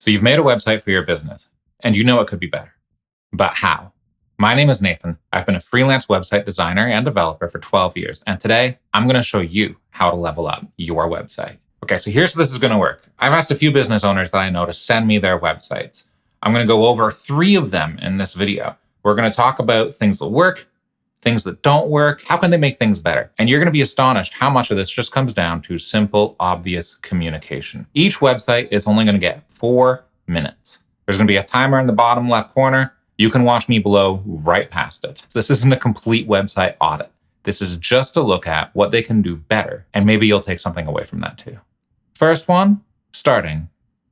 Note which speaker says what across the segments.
Speaker 1: So you've made a website for your business, and you know it could be better. But how? My name is Nathan. I've been a freelance website designer and developer for 12 years, and today I'm going to show you how to level up your website. Okay, so here's how this is going to work. I've asked a few business owners that I know to send me their websites. I'm going to go over 3 of them in this video. We're going to talk about things that work, things that don't work, how can they make things better? And you're going to be astonished how much of this just comes down to simple, obvious communication. Each website is only going to get 4 minutes. There's going to be a timer in the bottom left corner. You can watch me blow right past it. This isn't a complete website audit. This is just a look at what they can do better, and maybe you'll take something away from that too. First one, starting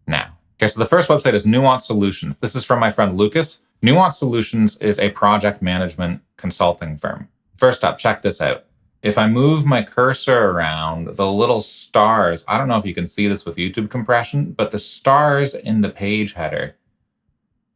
Speaker 1: now. Okay, so the first website is Nuance Solutions. This is from my friend Lucas. Nuance Solutions is a project management consulting firm. First up, check this out. If I move my cursor around, the little stars, I don't know if you can see this with YouTube compression, but the stars in the page header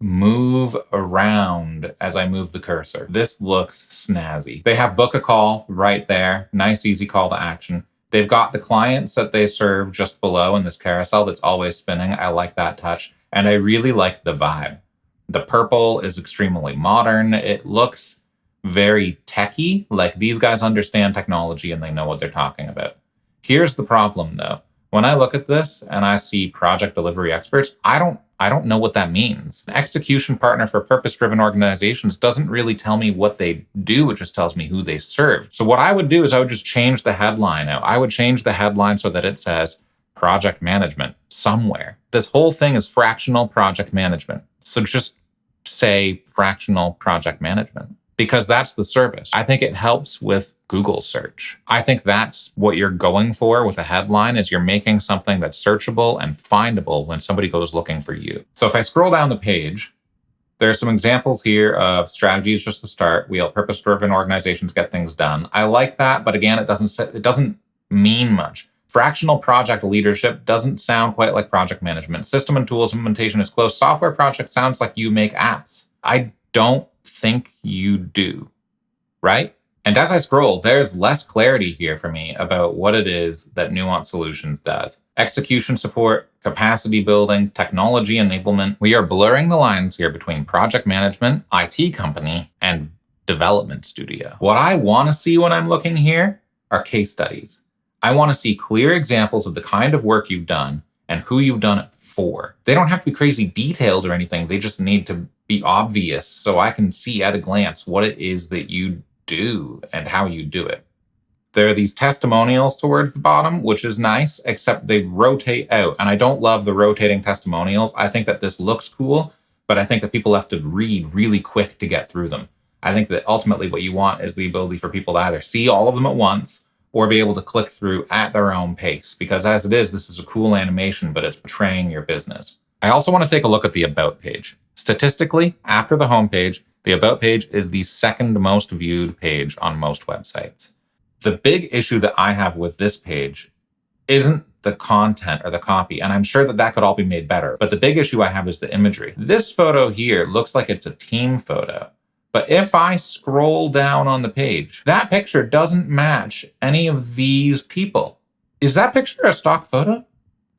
Speaker 1: move around as I move the cursor. This looks snazzy. They have book a call right there. Nice, easy call to action. They've got the clients that they serve just below in this carousel that's always spinning. I like that touch. And I really like the vibe. The purple is extremely modern. It looks very techy, like these guys understand technology and they know what they're talking about. Here's the problem though. When I look at this and I see project delivery experts, I don't know what that means. An execution partner for purpose-driven organizations doesn't really tell me what they do, it just tells me who they serve. So what I would do is I would just change the headline out. I would change the headline so that it says project management somewhere. This whole thing is fractional project management. So just say fractional project management, because that's the service. I think it helps with Google search. I think that's what you're going for with a headline, is you're making something that's searchable and findable when somebody goes looking for you. So if I scroll down the page, there's some examples here of strategies just to start. We help purpose-driven organizations get things done. I like that, but again, it doesn't mean much. Fractional project leadership doesn't sound quite like project management. System and tools implementation is close. Software project sounds like you make apps. I don't think you do, right? And as I scroll, there's less clarity here for me about what it is that Nuance Solutions does. Execution support, capacity building, technology enablement. We are blurring the lines here between project management, IT company, and development studio. What I want to see when I'm looking here are case studies. I want to see clear examples of the kind of work you've done and who you've done it for. They don't have to be crazy detailed or anything. They just need to be obvious so I can see at a glance what it is that you do and how you do it. There are these testimonials towards the bottom, which is nice, except they rotate out. And I don't love the rotating testimonials. I think that this looks cool, but I think that people have to read really quick to get through them. I think that ultimately what you want is the ability for people to either see all of them at once or be able to click through at their own pace. Because as it is, this is a cool animation, but it's portraying your business. I also want to take a look at the About page. Statistically, after the homepage, the About page is the second most viewed page on most websites. The big issue that I have with this page isn't the content or the copy, and I'm sure that that could all be made better, but the big issue I have is the imagery. This photo here looks like it's a team photo, but if I scroll down on the page, that picture doesn't match any of these people. Is that picture a stock photo?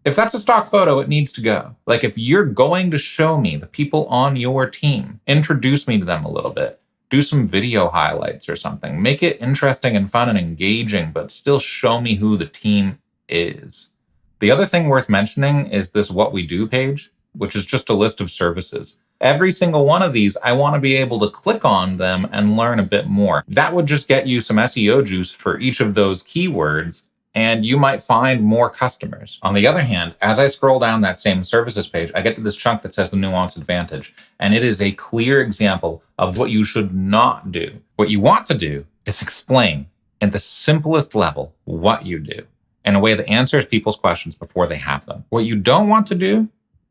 Speaker 1: If that's a stock photo, it needs to go. Like, if you're going to show me the people on your team, introduce me to them a little bit. Do some video highlights or something. Make it interesting and fun and engaging, but still show me who the team is. The other thing worth mentioning is this What We Do page, which is just a list of services. Every single one of these, I want to be able to click on them and learn a bit more. That would just get you some SEO juice for each of those keywords, and you might find more customers. On the other hand, as I scroll down that same services page, I get to this chunk that says the Nuance Advantage, and it is a clear example of what you should not do. What you want to do is explain at the simplest level what you do in a way that answers people's questions before they have them. What you don't want to do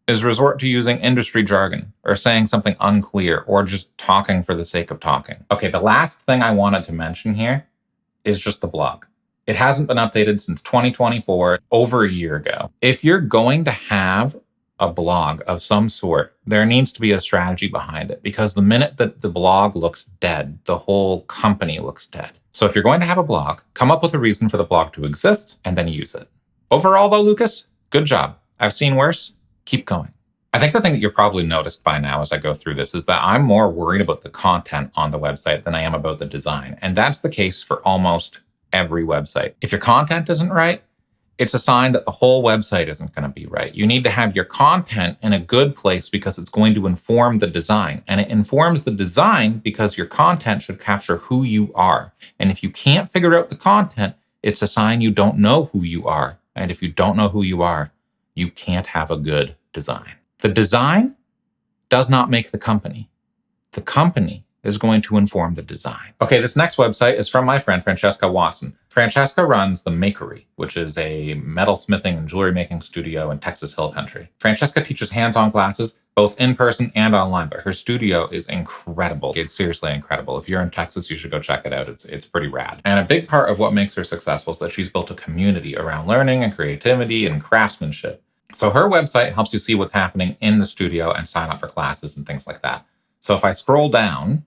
Speaker 1: is resort to using industry jargon or saying something unclear or just talking for the sake of talking. Okay, the last thing I wanted to mention here is just the blog. It hasn't been updated since 2024, over a year ago. If you're going to have a blog of some sort, there needs to be a strategy behind it, because the minute that the blog looks dead, the whole company looks dead. So if you're going to have a blog, come up with a reason for the blog to exist and then use it. Overall though, Lucas, good job. I've seen worse. Keep going. I think the thing that you've probably noticed by now as I go through this is that I'm more worried about the content on the website than I am about the design. And that's the case for almost every website. If your content isn't right, it's a sign that the whole website isn't going to be right. You need to have your content in a good place because it's going to inform the design. And it informs the design because your content should capture who you are. And if you can't figure out the content, it's a sign you don't know who you are. And if you don't know who you are, you can't have a good design. The design does not make the company. The company is going to inform the design. Okay, this next website is from my friend, Francesca Watson. Francesca runs the Makery, which is a metalsmithing and jewelry making studio in Texas Hill Country. Francesca teaches hands-on classes, both in person and online, but her studio is incredible. It's seriously incredible. If you're in Texas, you should go check it out. It's pretty rad. And a big part of what makes her successful is that she's built a community around learning and creativity and craftsmanship. So her website helps you see what's happening in the studio and sign up for classes and things like that. So if I scroll down,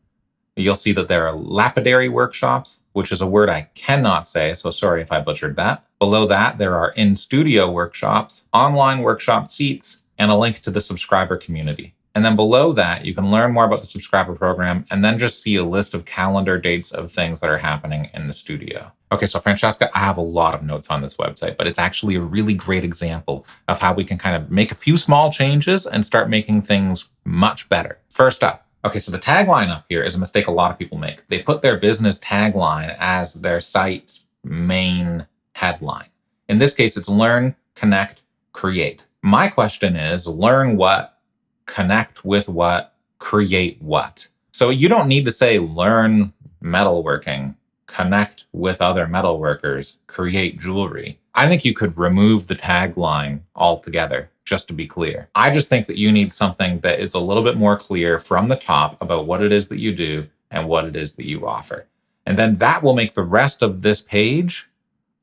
Speaker 1: you'll see that there are lapidary workshops, which is a word I cannot say, so sorry if I butchered that. Below that, there are in-studio workshops, online workshop seats, and a link to the subscriber community. And then below that, you can learn more about the subscriber program and then just see a list of calendar dates of things that are happening in the studio. Okay, so Francesca, I have a lot of notes on this website, but it's actually a really great example of how we can kind of make a few small changes and start making things much better. First up, okay, so the tagline up here is a mistake a lot of people make. They put their business tagline as their site's main headline. In this case, it's learn, connect, create. My question is learn what, connect with what, create what. So you don't need to say learn metalworking, connect with other metalworkers, create jewelry. I think you could remove the tagline altogether, just to be clear. I just think that you need something that is a little bit more clear from the top about what it is that you do and what it is that you offer. And then that will make the rest of this page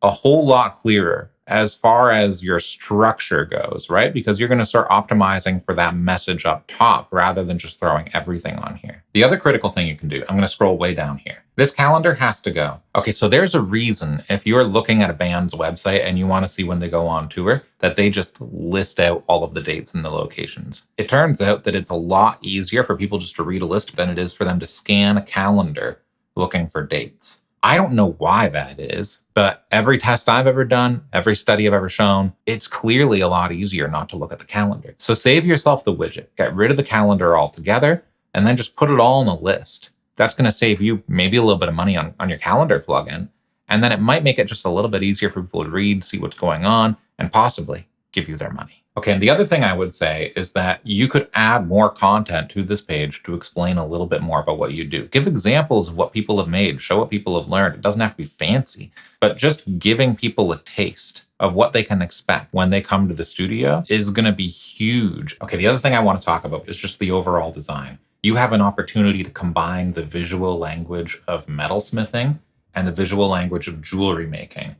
Speaker 1: a whole lot clearer as far as your structure goes, right? Because you're going to start optimizing for that message up top rather than just throwing everything on here. The other critical thing you can do, I'm going to scroll way down here. This calendar has to go. Okay, so there's a reason if you're looking at a band's website and you want to see when they go on tour, that they just list out all of the dates and the locations. It turns out that it's a lot easier for people just to read a list than it is for them to scan a calendar looking for dates. I don't know why that is, but every test I've ever done, every study I've ever shown, it's clearly a lot easier not to look at the calendar. So save yourself the widget, get rid of the calendar altogether, and then just put it all in a list. That's going to save you maybe a little bit of money on your calendar plugin, and then it might make it just a little bit easier for people to read, see what's going on, and possibly give you their money. Okay, and the other thing I would say is that you could add more content to this page to explain a little bit more about what you do. Give examples of what people have made, show what people have learned. It doesn't have to be fancy, but just giving people a taste of what they can expect when they come to the studio is going to be huge. Okay, the other thing I want to talk about is just the overall design. You have an opportunity to combine the visual language of metalsmithing and the visual language of jewelry making.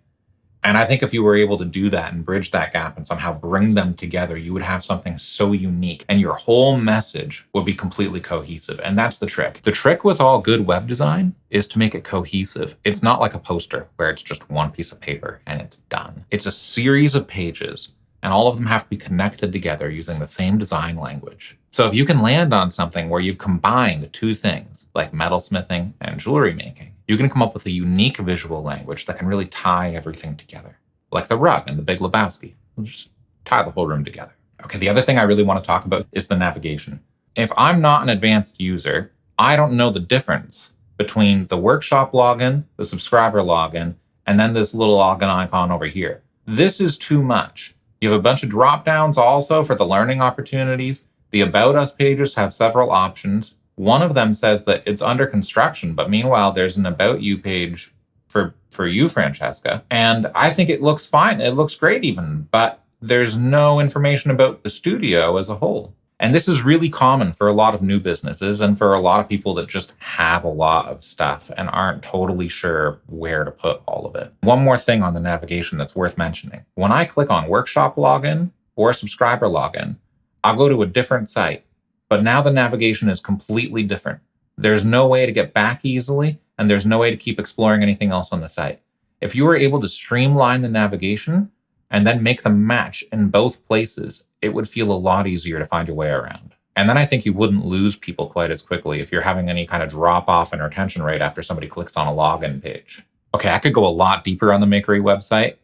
Speaker 1: And I think if you were able to do that and bridge that gap and somehow bring them together, you would have something so unique and your whole message would be completely cohesive. And that's the trick. The trick with all good web design is to make it cohesive. It's not like a poster where it's just one piece of paper and it's done. It's a series of pages and all of them have to be connected together using the same design language. So if you can land on something where you've combined two things like metalsmithing and jewelry making, you can come up with a unique visual language that can really tie everything together. Like the rug and the Big Lebowski. We'll just tie the whole room together. Okay, the other thing I really want to talk about is the navigation. If I'm not an advanced user, I don't know the difference between the workshop login, the subscriber login, and then this little login icon over here. This is too much. You have a bunch of drop downs also for the learning opportunities. The About Us pages have several options. One of them says that it's under construction, but meanwhile, there's an About You page for you, Francesca. And I think it looks fine. It looks great even, but there's no information about the studio as a whole. And this is really common for a lot of new businesses and for a lot of people that just have a lot of stuff and aren't totally sure where to put all of it. One more thing on the navigation that's worth mentioning. When I click on workshop login or subscriber login, I'll go to a different site. But now the navigation is completely different. There's no way to get back easily, and there's no way to keep exploring anything else on the site. If you were able to streamline the navigation and then make them match in both places, it would feel a lot easier to find your way around. And then I think you wouldn't lose people quite as quickly if you're having any kind of drop off in retention rate after somebody clicks on a login page. Okay, I could go a lot deeper on the Makery website,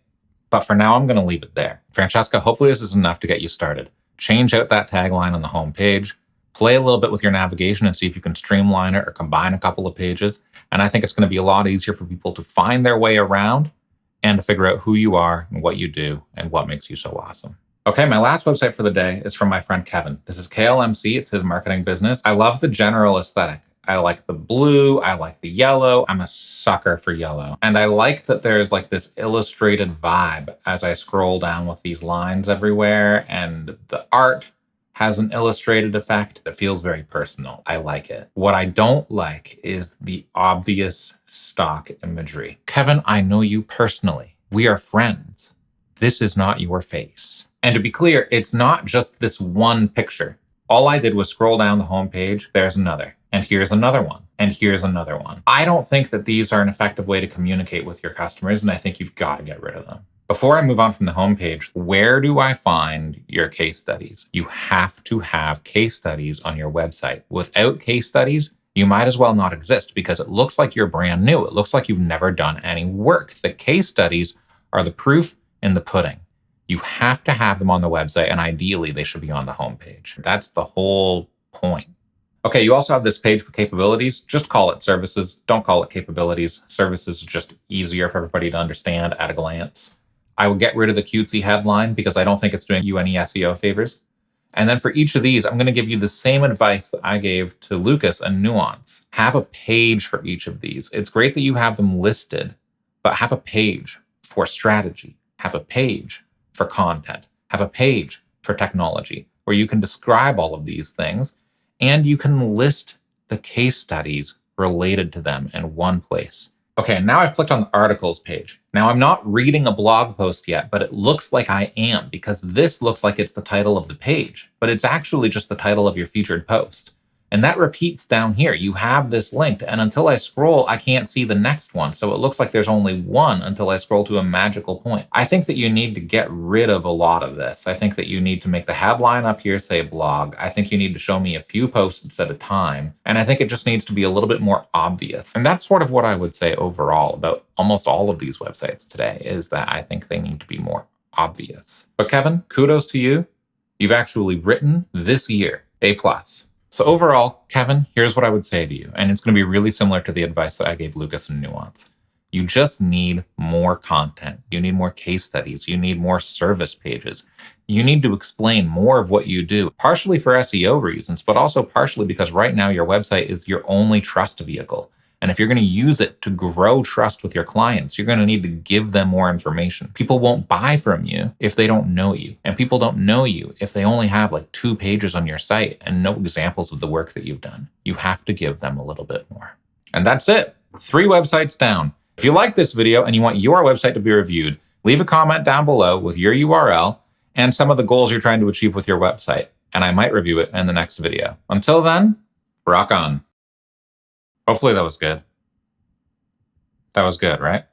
Speaker 1: but for now, I'm going to leave it there. Francesca, hopefully this is enough to get you started. Change out that tagline on the home page, play a little bit with your navigation and see if you can streamline it or combine a couple of pages. And I think it's going to be a lot easier for people to find their way around and to figure out who you are and what you do and what makes you so awesome. Okay, my last website for the day is from my friend Kevin. This is KLMC. It's his marketing business. I love the general aesthetic. I like the blue. I like the yellow. I'm a sucker for yellow. And I like that there's like this illustrated vibe as I scroll down with these lines everywhere. And the art has an illustrated effect that feels very personal. I like it. What I don't like is the obvious stock imagery. Kevin, I know you personally. We are friends. This is not your face. And to be clear, it's not just this one picture. All I did was scroll down the homepage. There's another. And here's another one. And here's another one. I don't think that these are an effective way to communicate with your customers, and I think you've got to get rid of them. Before I move on from the homepage, where do I find your case studies? You have to have case studies on your website. Without case studies, you might as well not exist because it looks like you're brand new. It looks like you've never done any work. The case studies are the proof in the pudding. You have to have them on the website, and ideally they should be on the homepage. That's the whole point. Okay, you also have this page for capabilities. Just call it services. Don't call it capabilities. Services is just easier for everybody to understand at a glance. I will get rid of the cutesy headline because I don't think it's doing you any SEO favors. And then for each of these, I'm going to give you the same advice that I gave to Lucas and Nuance. Have a page for each of these. It's great that you have them listed, but have a page for strategy. Have a page for content. Have a page for technology where you can describe all of these things and you can list the case studies related to them in one place. Okay, now I've clicked on the articles page. Now I'm not reading a blog post yet, but it looks like I am because this looks like it's the title of the page, but it's actually just the title of your featured post. And that repeats down here. You have this linked, and until I scroll, I can't see the next one. So it looks like there's only one until I scroll to a magical point. I think that you need to get rid of a lot of this. I think that you need to make the headline up here say blog. I think you need to show me a few posts at a time. And I think it just needs to be a little bit more obvious. And that's sort of what I would say overall about almost all of these websites today, is that I think they need to be more obvious. But Kevin, kudos to you. You've actually written this year A+. So overall, Kevin, here's what I would say to you, and it's going to be really similar to the advice that I gave Lucas and Nuance. You just need more content. You need more case studies. You need more service pages. You need to explain more of what you do, partially for SEO reasons, but also partially because right now your website is your only trust vehicle. And if you're going to use it to grow trust with your clients, you're going to need to give them more information. People won't buy from you if they don't know you. And people don't know you if they only have like 2 pages on your site and no examples of the work that you've done. You have to give them a little bit more. And that's it. 3 websites down. If you like this video and you want your website to be reviewed, leave a comment down below with your URL and some of the goals you're trying to achieve with your website. And I might review it in the next video. Until then, rock on. Hopefully that was good. That was good, right?